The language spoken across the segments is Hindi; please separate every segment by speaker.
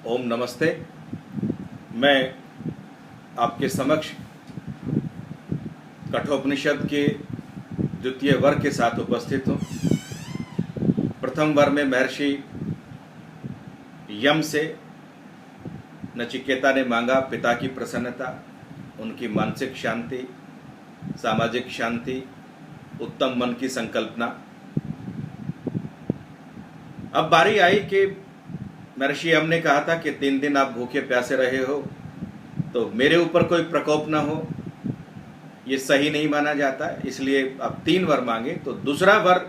Speaker 1: ओम नमस्ते। मैं आपके समक्ष कठोपनिषद के द्वितीय वर्ग के साथ उपस्थित हूँ। प्रथम वर्ग में महर्षि यम से नचिकेता ने मांगा पिता की प्रसन्नता, उनकी मानसिक शांति, सामाजिक शांति, उत्तम मन की संकल्पना। अब बारी आई कि महर्षि यम ने कहा था कि 3 दिन आप भूखे प्यासे रहे हो तो मेरे ऊपर कोई प्रकोप ना हो, ये सही नहीं माना जाता है, इसलिए अब 3 वर मांगे। तो दूसरा वर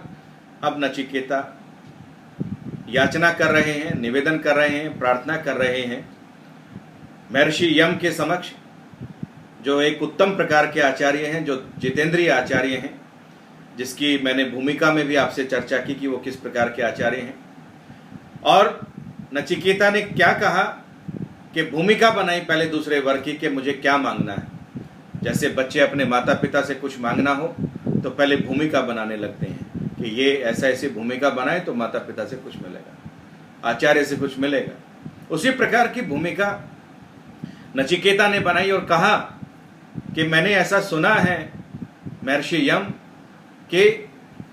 Speaker 1: अब नचिकेता याचना कर रहे हैं, निवेदन कर रहे हैं, प्रार्थना कर रहे हैं महर्षि यम के समक्ष, जो एक उत्तम प्रकार के आचार्य हैं, जो जितेंद्रिय आचार्य हैं, जिसकी मैंने भूमिका में भी आपसे चर्चा की कि वो किस प्रकार के आचार्य हैं। और नचिकेता ने क्या कहा कि भूमिका बनाई पहले दूसरे वर्ग की कि मुझे क्या मांगना है। जैसे बच्चे अपने माता पिता से कुछ मांगना हो तो पहले भूमिका बनाने लगते हैं कि ये ऐसा ऐसी भूमिका बनाए तो माता पिता से कुछ मिलेगा, आचार्य से कुछ मिलेगा। उसी प्रकार की भूमिका नचिकेता ने बनाई और कहा कि मैंने ऐसा सुना है महर्षि यम कि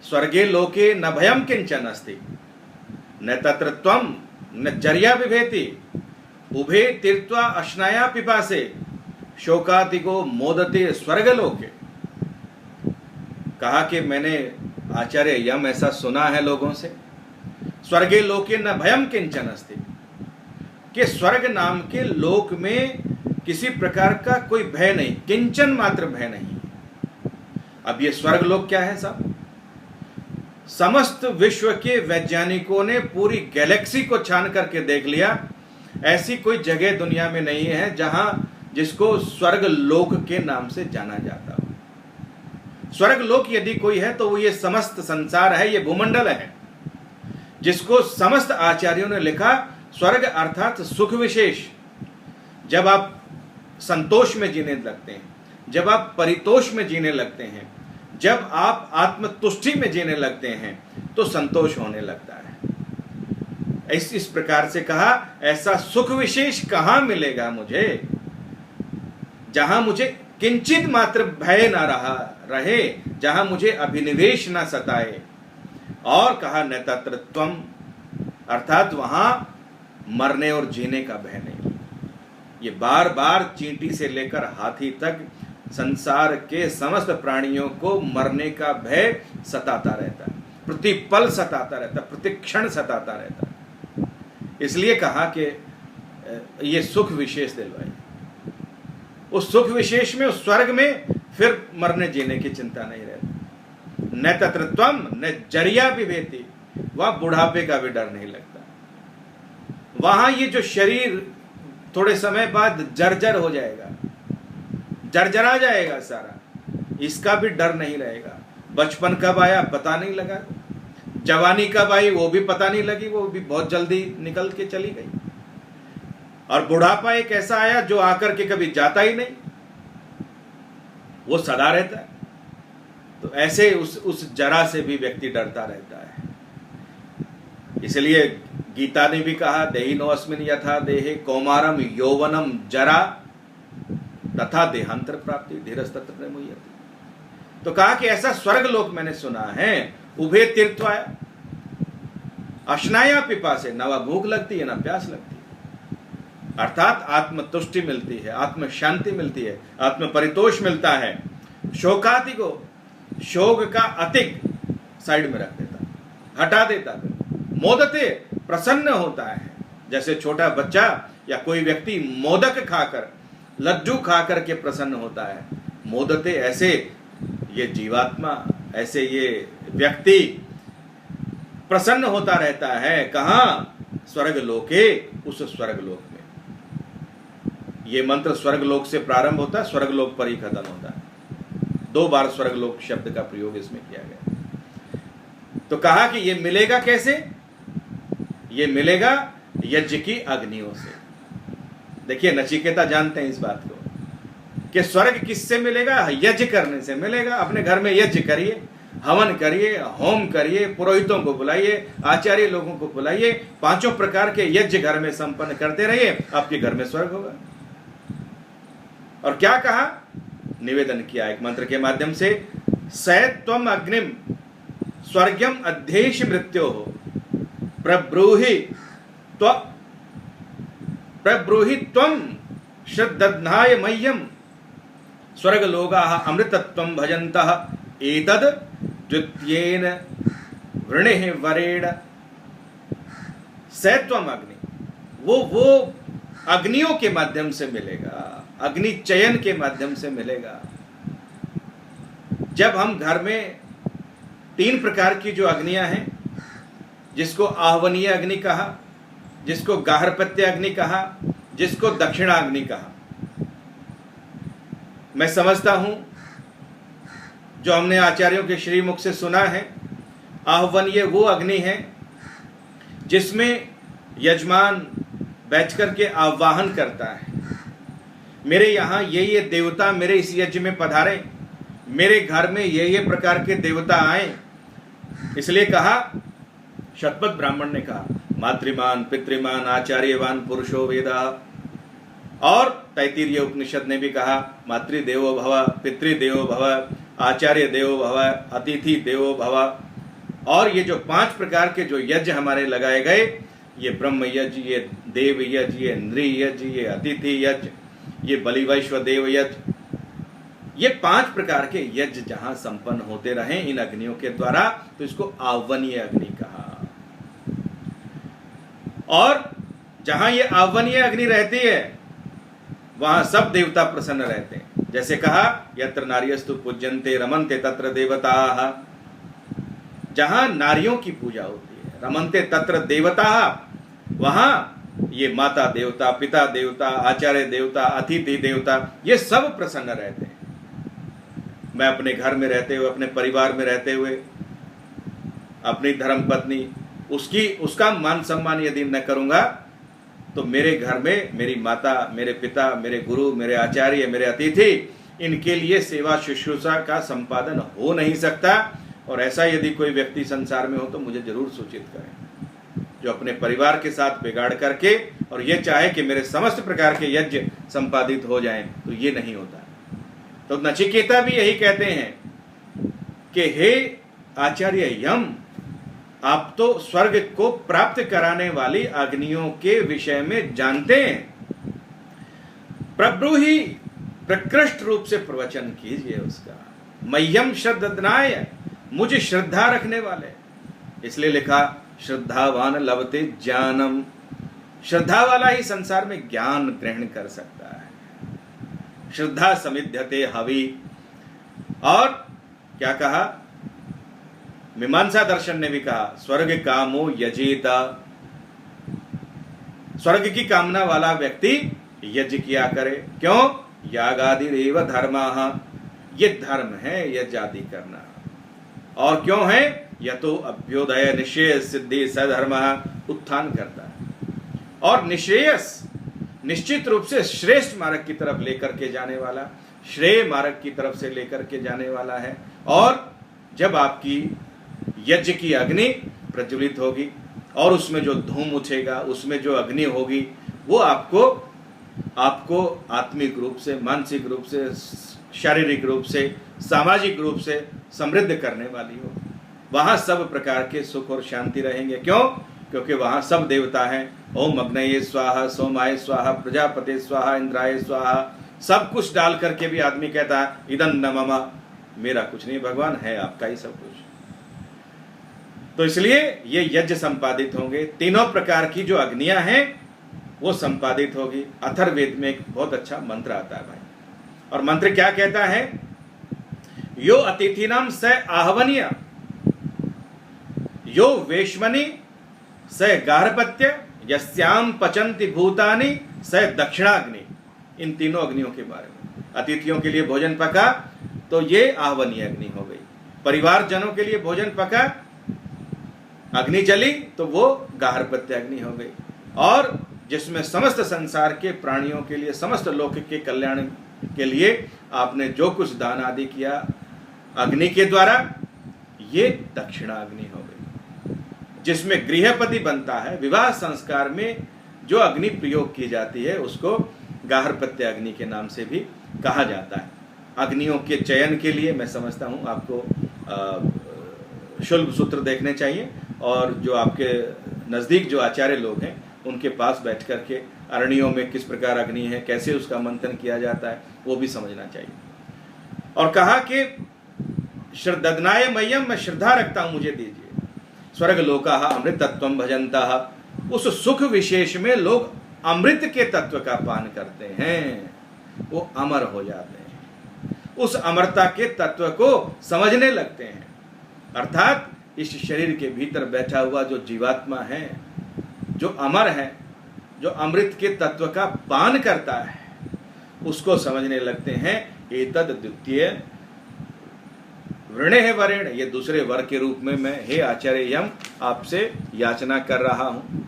Speaker 1: स्वर्गे लोके न भयम किंचन अस्ति न तत्र त्वम न जर्या बिभेति उभे तीर्त्वा अश्नाया पिपासे शोकातिको मोदते स्वर्गलोके। कहा कि मैंने आचार्य यम ऐसा सुना है लोगों से, स्वर्गे लोके न भयम किंचन अस्ति, कि स्वर्ग नाम के लोक में किसी प्रकार का कोई भय नहीं, किंचन मात्र भय नहीं। अब ये स्वर्ग लोक क्या है साहब? समस्त विश्व के वैज्ञानिकों ने पूरी गैलेक्सी को छान करके देख लिया, ऐसी कोई जगह दुनिया में नहीं है जहां जिसको स्वर्ग लोक के नाम से जाना जाता हो। स्वर्ग लोक यदि कोई है तो वो ये समस्त संसार है, ये भूमंडल है, जिसको समस्त आचार्यों ने लिखा स्वर्ग अर्थात सुख विशेष। जब आप संतोष में जीने लगते हैं, जब आप परितोष में जीने लगते हैं, जब आप आत्मतुष्टि में जीने लगते हैं तो संतोष होने लगता है। इस प्रकार से कहा ऐसा सुख विशेष कहां मिलेगा मुझे जहां मुझे किंचित मात्र भय ना रहे, जहां मुझे अभिनिवेश ना सताए। और कहा न तत्र त्वम, अर्थात वहां मरने और जीने का भय नहीं। ये बार बार चींटी से लेकर हाथी तक संसार के समस्त प्राणियों को मरने का भय सताता रहता है, प्रतिपल सताता रहता है, प्रतिक्षण सताता रहता है। इसलिए कहा कि ये सुख विशेष दिलवाई। उस सुख विशेष में, उस स्वर्ग में फिर मरने जीने की चिंता नहीं रहती। न तत्र त्वम न जर्या बिभेति, वहां बुढ़ापे का भी डर नहीं लगता। वहां ये जो शरीर थोड़े समय बाद जर्जर हो जाएगा, जर्जरा जाएगा सारा, इसका भी डर नहीं रहेगा। बचपन कब आया पता नहीं लगा, जवानी कब आई वो भी पता नहीं लगी, वो भी बहुत जल्दी निकल के चली गई। और बुढ़ापा एक ऐसा आया जो आकर के कभी जाता ही नहीं, वो सदा रहता है। तो ऐसे उस जरा से भी व्यक्ति डरता रहता है। इसलिए गीता ने भी कहा देहिनो अस्मिन् यथा देहे कौमारम यौवनम जरा तथा देहांतर प्राप्ति धीरस्तत्र प्रमुह्यति। तो कहा कि ऐसा स्वर्ग लोक मैंने सुना है, उभे तीर्थवा अश्नाया पिपासे, न वह भूख लगती है न प्यास लगती है, अर्थात आत्मतुष्टि मिलती है, आत्म शांति मिलती है, आत्म परितोष मिलता है। शोकाति को, शोक का अतिक साइड में रख देता, हटा देता, मोदते प्रसन्न होता है। जैसे छोटा बच्चा या कोई व्यक्ति मोदक खाकर, लड्डू खाकर के प्रसन्न होता है, मोदते, ऐसे ये जीवात्मा, ऐसे ये व्यक्ति प्रसन्न होता रहता है। कहां? स्वर्ग लोके, उस स्वर्ग लोक में। ये मंत्र स्वर्ग लोक से प्रारंभ होता है, स्वर्ग लोक पर ही खत्म होता है। 2 बार स्वर्ग लोक शब्द का प्रयोग इसमें किया गया। तो कहा कि ये मिलेगा कैसे? ये मिलेगा यज्ञ की अग्नियों से। देखिए नचिकेता जानते हैं इस बात को कि स्वर्ग किससे मिलेगा? यज्ञ करने से मिलेगा। अपने घर में यज्ञ करिए, हवन करिए, होम करिए, पुरोहितों को बुलाइए, आचार्य लोगों को बुलाइए, 5 प्रकार के यज्ञ घर में संपन्न करते रहिए, आपके घर में स्वर्ग होगा। और क्या कहा, निवेदन किया एक मंत्र के माध्यम से, सैत्वम अग्निम स्वर्गम अध्येश मृत्यो हो प्रब्रूहि त्वं श्रद्धनाय मह्यम स्वर्गलोकाः अमृतत्वं भजन्तः एतद् द्वितीयेन वृणिः वरेण। सैत्वम अग्नि, वो अग्नियों के माध्यम से मिलेगा, अग्नि चयन के माध्यम से मिलेगा। जब हम घर में 3 प्रकार की जो अग्नियां हैं, जिसको आहवनीय अग्नि कहा, जिसको गार्हपत्य अग्नि कहा, जिसको दक्षिणाग्नि कहा, मैं समझता हूं जो हमने आचार्यों के श्रीमुख से सुना है, आहवनीय वो अग्नि है जिसमें यजमान बैठ करके आवाहन करता है, मेरे यहाँ ये देवता मेरे इस यज्ञ में पधारे, मेरे घर में ये प्रकार के देवता आए। इसलिए कहा, शतपथ ब्राह्मण ने कहा, मातृमान पितृमान आचार्यवान पुरुषो वेदा। और तैत्तिरीय उपनिषद ने भी कहा, मातृदेवो भव, पितृदेवो भव, आचार्य देवो भव, अतिथि देवो भव। और ये जो 5 प्रकार के जो यज्ञ हमारे लगाए गए, ये ब्रह्म यज्ञ, ये देव यज्ञ, ये इंद्रिय यज्ञ, ये अतिथि यज्ञ, ये बलि वैश्व देव यज्ञ, ये 5 प्रकार के यज्ञ जहां संपन्न होते रहे इन अग्नियों के द्वारा, तो इसको आवनीय अग्नि कहा। और जहां ये आवनीय अग्नि रहती है, वहां सब देवता प्रसन्न रहते हैं। जैसे कहा, यत्र नार्यस्तु पूज्यन्ते रमन्ते तत्र देवताः। जहां नारियों की पूजा होती है, रमन्ते तत्र देवताः, वहां ये माता देवता, पिता देवता, आचार्य देवता, अतिथि देवता, ये सब प्रसन्न रहते हैं। मैं अपने घर में रहते हुए, अपने परिवार में रहते हुए, अपनी धर्मपत्नी, उसका मान सम्मान यदि न करूंगा, तो मेरे घर में मेरी माता, मेरे पिता, मेरे गुरु, मेरे आचार्य, मेरे अतिथि, इनके लिए सेवा शुश्रूषा का संपादन हो नहीं सकता। और ऐसा यदि कोई व्यक्ति संसार में हो तो मुझे जरूर सूचित करें, जो अपने परिवार के साथ बिगाड़ करके और ये चाहे कि मेरे समस्त प्रकार के यज्ञ संपादित हो जाएं, तो ये नहीं होता। तो नचिकेता भी यही कहते हैं कि हे आचार्य यम, आप तो स्वर्ग को प्राप्त कराने वाली अग्नियों के विषय में जानते हैं, प्रब्रूहि, प्रकृष्ट रूप से प्रवचन कीजिए उसका। मह्यम श्रद्धनाय, मुझे श्रद्धा रखने वाले, इसलिए लिखा श्रद्धावान लभते ज्ञानम। श्रद्धा वाला ही संसार में ज्ञान ग्रहण कर सकता है। श्रद्धा समिध्यते हवि। और क्या कहा, मीमांसा दर्शन ने भी कहा, स्वर्ग कामो यजेता। स्वर्ग की कामना वाला व्यक्ति यज्ञ किया करे। क्यों, यागादिरेव धर्माः, ये धर्म है यज्ञ आदि करना। और क्यों है, यतो अभ्युदय निश्रेय सिद्धि सधर्मः, उत्थान करता है। और निश्रेयस, निश्चित रूप से श्रेष्ठ मार्ग की तरफ लेकर के जाने वाला, श्रेय मार्ग की तरफ से लेकर के जाने वाला है। और जब आपकी यज्ञ की अग्नि प्रज्वलित होगी और उसमें जो धूम उठेगा, उसमें जो अग्नि होगी, वो आपको आत्मिक रूप से, मानसिक रूप से, शारीरिक रूप से, सामाजिक रूप से समृद्ध करने वाली हो। वहां सब प्रकार के सुख और शांति रहेंगे। क्यों, क्योंकि वहां सब देवता हैं। ओम अग्नये स्वाहा, सोमाय स्वाहा, प्रजापते स्वाहा, इंद्राय स्वाहा। सब कुछ डाल करके भी आदमी कहता है इदं न मम, मेरा कुछ नहीं भगवान, है आपका ही सब कुछ। तो इसलिए ये यज्ञ संपादित होंगे। तीनों प्रकार की जो अग्नियां हैं वो संपादित होगी। अथर्ववेद में एक बहुत अच्छा मंत्र आता है भाई, और मंत्र क्या कहता है, यो अतिथिनाम स आहवनीय, यो वेश्मनि स गार्हपत्य, यस्याम पचन्ति भूतानि स दक्षिणाग्नि। इन तीनों अग्नियों के बारे में, अतिथियों के लिए भोजन पका तो ये आहवनीय अग्नि हो गई, परिवार जनों के लिए भोजन पका, अग्नि जली तो वो गार्हपत्य अग्नि हो गई। और जिसमें समस्त संसार के प्राणियों के लिए, समस्त लोक के कल्याण के लिए आपने जो कुछ दान आदि किया अग्नि के द्वारा, ये दक्षिणाग्नि हो गई, जिसमें गृहपति बनता है। विवाह संस्कार में जो अग्नि प्रयोग की जाती है उसको गार्हपत्य अग्नि के नाम से भी कहा जाता है। अग्नियों के चयन के लिए मैं समझता हूँ आपको शुल्ब सूत्र देखने चाहिए, और जो आपके नज़दीक जो आचार्य लोग हैं उनके पास बैठ कर के अरण्यों में किस प्रकार अग्नि है, कैसे उसका मंथन किया जाता है, वो भी समझना चाहिए। और कहा कि श्रद्धनाय मह्यम, मैं श्रद्धा रखता हूं, मुझे दीजिए। स्वर्ग लोका अमृतत्वम भजंता, उस सुख विशेष में लोग अमृत के तत्व का पान करते हैं, वो अमर हो जाते हैं, उस अमरता के तत्व को समझने लगते हैं। अर्थात इस शरीर के भीतर बैठा हुआ जो जीवात्मा है, जो अमर है, जो अमृत के तत्व का पान करता है, उसको समझने लगते हैं। एतद द्वितीय वृणे है वरेण, ये दूसरे वर के रूप में मैं हे आचार्य यम आपसे याचना कर रहा हूं।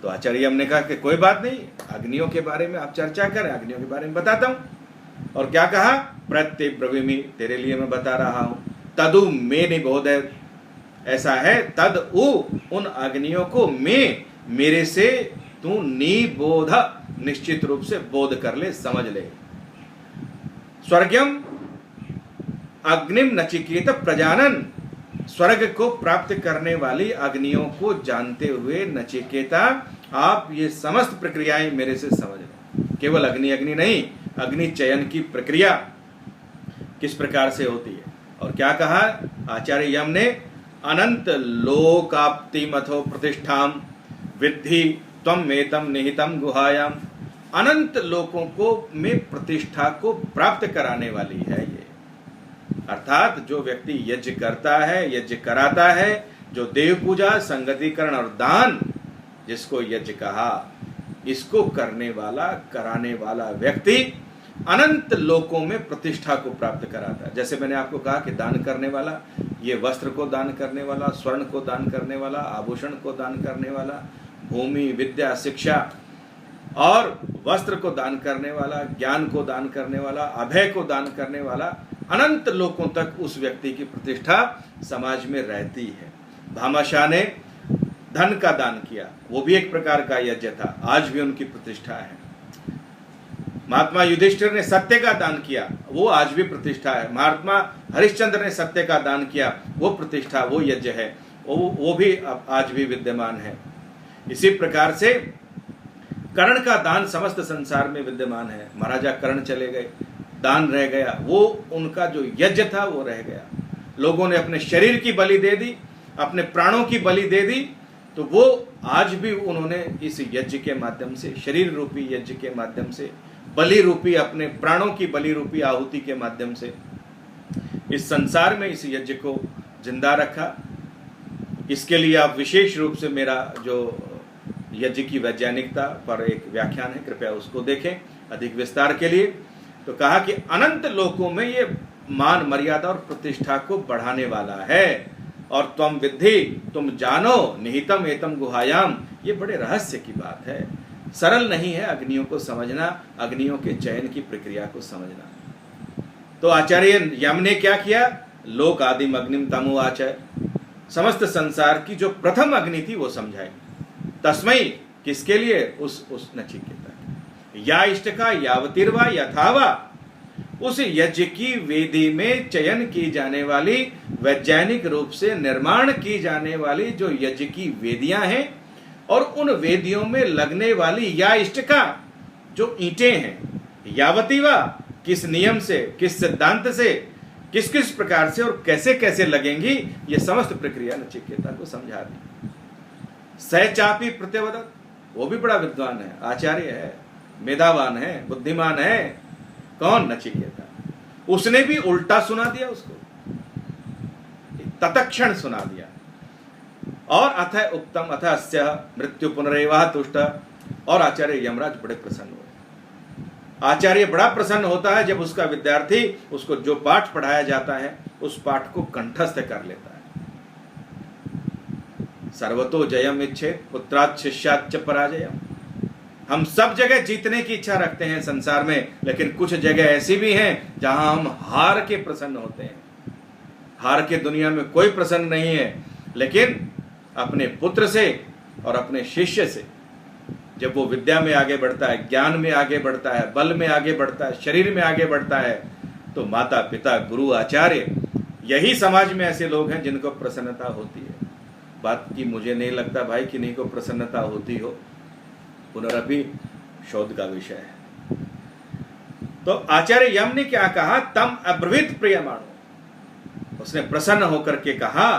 Speaker 1: तो आचार्य यम ने कहा कि कोई बात नहीं, अग्नियों के बारे में आप चर्चा करें, अग्नियों के बारे में बताता हूं। और क्या कहा, प्रत्ये ब्रवीमि, तेरे लिए मैं बता रहा हूं। तदु मे निबोध, ऐसा है, तद उन अग्नियों को मेरे से तू निबोध, निश्चित रूप से बोध कर ले, समझ ले। स्वर्गम अग्निम नचिकेत प्रजानन, स्वर्ग को प्राप्त करने वाली अग्नियों को जानते हुए नचिकेता आप ये समस्त प्रक्रियाएं मेरे से समझ लें। केवल अग्नि नहीं, अग्नि चयन की प्रक्रिया किस प्रकार से होती है। और क्या कहा आचार्य यम ने, अनंत लोकाप्ति मथो प्रतिष्ठाम विद्धि त्वम मेतम निहितम गुहायाम, अनंत लोकों को में प्रतिष्ठा को प्राप्त कराने वाली है ये। अर्थात जो व्यक्ति यज्ञ करता है, यज्ञ कराता है, जो देव पूजा, संगतिकरण और दान, जिसको यज्ञ कहा, इसको करने वाला, कराने वाला व्यक्ति अनंत लोकों में प्रतिष्ठा को प्राप्त कराता है। जैसे मैंने आपको कहा कि दान करने वाला, ये वस्त्र को दान करने वाला, स्वर्ण को दान करने वाला, आभूषण को दान करने वाला, भूमि, विद्या, शिक्षा और वस्त्र को दान करने वाला, ज्ञान को दान करने वाला, अभय को दान करने वाला, अनंत लोकों तक उस व्यक्ति की प्रतिष्ठा समाज में रहती है। भामाशाह ने धन का दान किया, वो भी एक प्रकार का यज्ञ था, आज भी उनकी प्रतिष्ठा है। महात्मा युधिष्ठिर ने सत्य का दान किया, वो आज भी प्रतिष्ठा है। महात्मा हरिश्चंद्र ने सत्य का दान किया, वो प्रतिष्ठा, वो यज्ञ है, वो भी आज भी विद्यमान है। इसी प्रकार से कर्ण का दान समस्त संसार में विद्यमान है। महाराजा कर्ण चले गए, दान रह गया, वो उनका जो यज्ञ था वो रह गया। लोगों ने अपने शरीर की बलि दे दी, अपने प्राणों की बलि दे दी, तो वो आज भी उन्होंने इस यज्ञ के माध्यम से, शरीर रूपी यज्ञ के माध्यम से, बलि रूपी, अपने प्राणों की बलि रूपी आहुति के माध्यम से इस संसार में इस यज्ञ को जिंदा रखा। इसके लिए आप विशेष रूप से मेरा जो यज्ञ की वैज्ञानिकता पर एक व्याख्यान है, कृपया उसको देखें अधिक विस्तार के लिए। तो कहा कि अनंत लोकों में ये मान, मर्यादा और प्रतिष्ठा को बढ़ाने वाला है। और त्वम विद्धि, तुम जानो, निहितम एतम गुहायाम, ये बड़े रहस्य की बात है, सरल नहीं है अग्नियों को समझना, अग्नियों के चयन की प्रक्रिया को समझना। तो आचार्य यम ने क्या किया, लोक आदिम अग्निम तमुवाच, समस्त संसार की जो प्रथम अग्नि थी वो समझाई। तस्मई, किसके लिए, उस नचिकेता, या इष्ट का यावतीर्वा यथावा, उस यज्ञ की वेदी में चयन की जाने वाली, वैज्ञानिक रूप से निर्माण की जाने वाली जो यज्ञ की वेदियां हैं, और उन वेदियों में लगने वाली या इष्ट का जो ईंटें हैं, यावतीवा, किस नियम से, किस सिद्धांत से, किस किस प्रकार से और कैसे कैसे लगेंगी, ये समस्त प्रक्रिया नचिकेता को समझा दी। सहचापी प्रत्यवदत, वो भी बड़ा विद्वान है, आचार्य है, मेधावान है, बुद्धिमान है। कौन, नचिकेता। उसने भी उल्टा सुना दिया, उसको तत्क्षण सुना दिया। और अथ उत्तम अथ अस्य मृत्यु पुनरेवा तुष्ट, और आचार्य यमराज बड़े प्रसन्न हुए। आचार्य बड़ा प्रसन्न होता है जब उसका विद्यार्थी उसको जो पाठ पढ़ाया जाता है उस पाठ को कंठस्थ कर लेता है। सर्वतो जयम इच्छेत पुत्रात् शिष्याच्च पराजयम। हम सब जगह जीतने की इच्छा रखते हैं संसार में, लेकिन कुछ जगह ऐसी भी हैं जहां हम हार के प्रसन्न होते हैं। हार के दुनिया में कोई प्रसन्न नहीं है, लेकिन अपने पुत्र से और अपने शिष्य से जब वो विद्या में आगे बढ़ता है, ज्ञान में आगे बढ़ता है, बल में आगे बढ़ता है, शरीर में आगे बढ़ता है, तो माता पिता गुरु आचार्य यही समाज में ऐसे लोग हैं जिनको प्रसन्नता होती है। बात की मुझे नहीं लगता भाई किन्हीं को प्रसन्नता होती हो, पुनरअपि शोध का विषय है। तो आचार्य यम ने क्या कहा, तम अब्रवीत प्रियमाणो, उसने प्रसन्न होकर के कहा,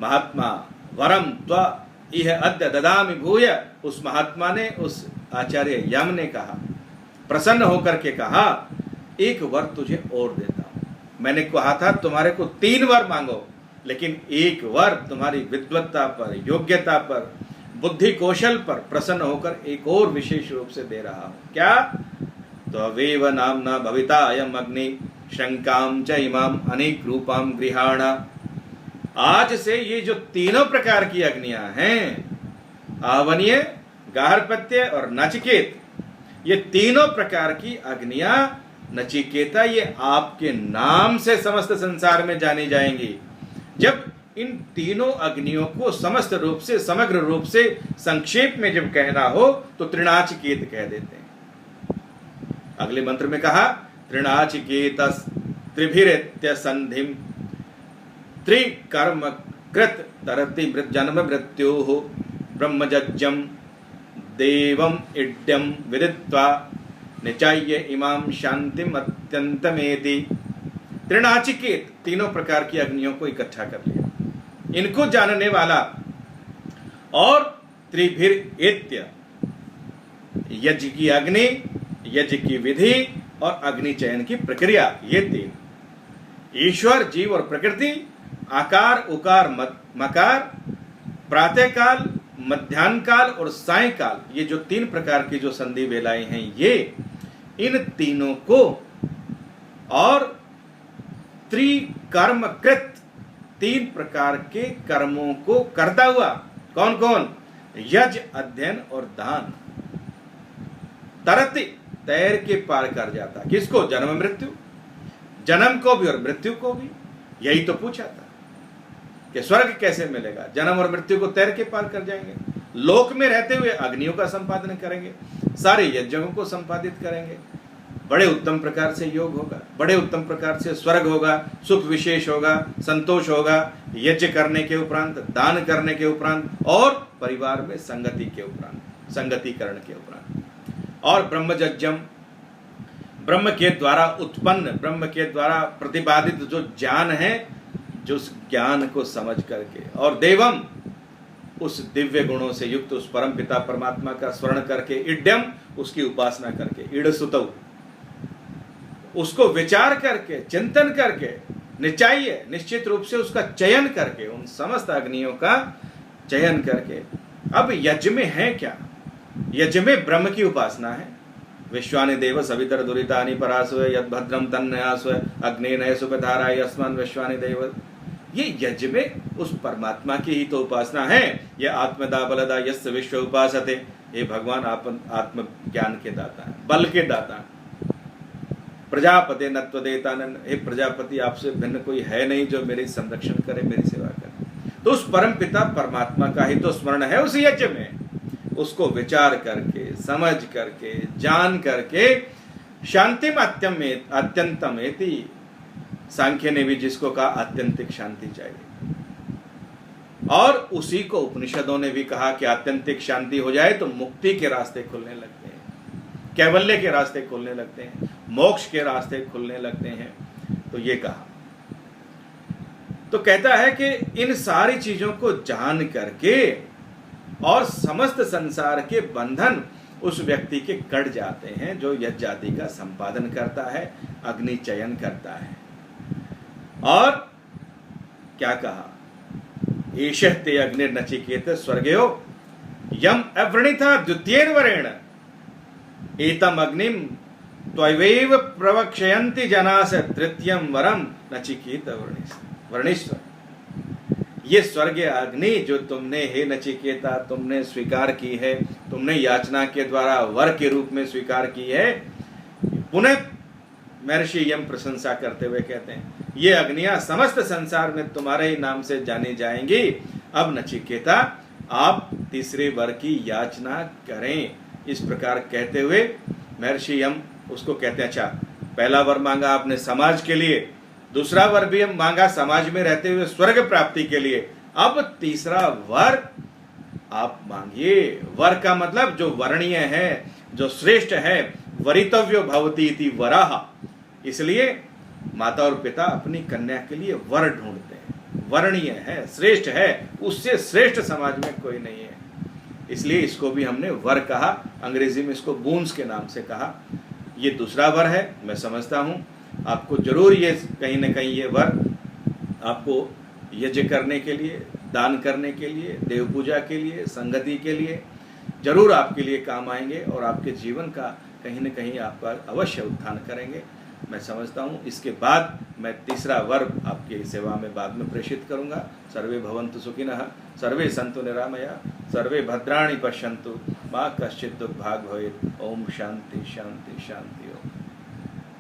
Speaker 1: महात्मा वरम त्वा इह अद्य ददामि भूय। उस महात्मा ने, उस आचार्य यम ने कहा, प्रसन्न होकर के कहा, एक वर तुझे और देता हूं। मैंने कहा था तुम्हारे को 3 वर मांगो, लेकिन एक वर तुम्हारी विद्वत्ता पर, योग्यता पर, बुद्धि कौशल पर प्रसन्न होकर एक और विशेष रूप से दे रहा हूं। क्या? तो अवेव नामना भविता अयम अग्नि शंकाम च इमाम अनेक रूपाम गृहाणा। आज से ये जो तीनों प्रकार की अग्नियां हैं, आहवनीय, गार्हपत्य और नचिकेत, ये तीनों प्रकार की अग्नियां नचिकेता ये आपके नाम से समस्त संसार में जानी जाएंगी। जब इन तीनों अग्नियों को समस्त रूप से, समग्र रूप से, संक्षेप में जब कहना हो तो त्रिनाचिकेत कह देते हैं। अगले मंत्र में कहा, त्रिनाचिकेतस त्रिभिरित्य संधिम त्रिकर्म कृत तरति जन्म मृत्योः ब्रह्मजज्ञम देवम इड्यम विदित्वा निचाय्य इमाम शांतिम अत्यंतमेति। त्रिनाचिकेत, तीनों प्रकार की अग्नियों को इकट्ठा कर लिया, इनको जानने वाला, और त्रिभिर इत्य, यज्ञ की अग्नि, यज्ञ की विधि और अग्नि चयन की प्रक्रिया, ये 3, ईश्वर, जीव और प्रकृति, आकार, उकार, मकार, प्रातःकाल, मध्याह्न काल और सायंकाल, ये जो 3 प्रकार की जो संधि वेलाएं हैं, ये इन तीनों को, और त्रिकर्मकृत, 3 प्रकार के कर्मों को करता हुआ, कौन कौन? यज्ञ, अध्ययन और दान। तरति, तैर के पार कर जाता, किसको? जन्म मृत्यु, जन्म को भी और मृत्यु को भी। यही तो पूछा था कि स्वर्ग कैसे मिलेगा, जन्म और मृत्यु को तैर के पार कर जाएंगे, लोक में रहते हुए अग्नियों का संपादन करेंगे, सारे यज्ञों को संपादित करेंगे, बड़े उत्तम प्रकार से योग होगा, बड़े उत्तम प्रकार से स्वर्ग होगा, सुख विशेष होगा, संतोष होगा, यज्ञ करने के उपरांत, दान करने के उपरांत, और परिवार में संगति के उपरांत, संगतिकरण के उपरांत, और ब्रह्मजज्ञम, ब्रह्म के द्वारा उत्पन्न, ब्रह्म के द्वारा प्रतिपादित जो ज्ञान है, जो उस ज्ञान को समझ करके, और देवम, उस दिव्य गुणों से युक्त उस परम पिता परमात्मा का स्मरण करके, इड्यम, उसकी उपासना करके, इड सुतौ, उसको विचार करके, चिंतन करके, निश्चय, निश्चित रूप से उसका चयन करके, उन समस्त अग्नियों का चयन करके। अब यज्ञ में है क्या? यज्ञ में ब्रह्म की उपासना है। विश्वानि देव सवितर दुरितानि परासव यद भद्रम तन्नयास्व अग्नेनय सुपधाराय अस्मान् विश्वानि देव। ये यज्ञ में उस परमात्मा की ही तो उपासना है। ये आत्मदा बलदा यस्य विश्व उपासते, ये भगवान आत्म ज्ञान के दाता है, बल के दाता है। प्रजापति नत्व देता, हे प्रजापति आपसे भिन्न कोई है नहीं जो मेरी संरक्षण करे, मेरी सेवा करे। तो उस परम पिता परमात्मा का ही तो स्मरण है उस यज्ञ में। उसको विचार करके, समझ करके, जान करके, शांतिम अत्यंतमेति, सांख्य ने भी जिसको कहा आत्यंतिक शांति चाहिए, और उसी को उपनिषदों ने भी कहा कि आत्यंतिक शांति हो जाए तो मुक्ति के रास्ते खुलने लगते हैं, कैवल्य के रास्ते खुलने लगते हैं, मोक्ष के रास्ते खुलने लगते हैं। तो ये कहा, तो कहता है कि इन सारी चीजों को जान करके और समस्त संसार के बंधन उस व्यक्ति के कट जाते हैं जो यज्ञ आदि का संपादन करता है, अग्नि चयन करता है। और क्या कहा? एषः ते अग्निर्नचिकेत स्वर्गयो यम अवृणीता द्वितीयेन वरेण एतम अग्निम त्वयैव प्रवक्षयन्ति जनास तृतीयं वरम नचिकेत वर्णिष्व। ये स्वर्ग अग्नि जो तुमने, हे नचिकेता, तुमने स्वीकार की है, तुमने याचना के द्वारा वर के रूप में स्वीकार की है, पुनः महर्षि यम प्रशंसा करते हुए कहते हैं, ये अग्नियां समस्त संसार में तुम्हारे ही नाम से जानी जाएंगी। अब नचिकेता आप तीसरे वर की याचना करें। इस प्रकार कहते हुए महर्षि यम उसको कहते हैं, अच्छा पहला वर मांगा आपने समाज के लिए, दूसरा वर भी मांगा समाज में रहते हुए स्वर्ग प्राप्ति के लिए, अब तीसरा वर आप मांगिए। वर का मतलब जो वर्णीय है, जो श्रेष्ठ है, वरितव्यो भवति इति वराह। इसलिए माता और पिता अपनी कन्या के लिए वर ढूंढते हैं, वर्णीय है, श्रेष्ठ है, उससे श्रेष्ठ समाज में कोई नहीं है, इसलिए इसको भी हमने वर कहा। अंग्रेजी में इसको बून्स के नाम से कहा। ये दूसरा वर है। मैं समझता हूँ आपको जरूर ये कहीं ना कहीं ये वर आपको यज्ञ करने के लिए, दान करने के लिए, देव पूजा के लिए, संगति के लिए जरूर आपके लिए काम आएंगे और आपके जीवन का कहीं न कहीं आपका अवश्य उत्थान करेंगे। मैं समझता हूँ इसके बाद मैं तीसरा वर आपकी सेवा में बाद में प्रेषित करूँगा। सर्वे भवन्तु सुखिनः, सर्वे सन्तु निरामया, सर्वे भद्राणि पश्यन्तु, मा कश्चित् दुर्भाग् भवेत्। ओम शांति शांति शांति। ओम।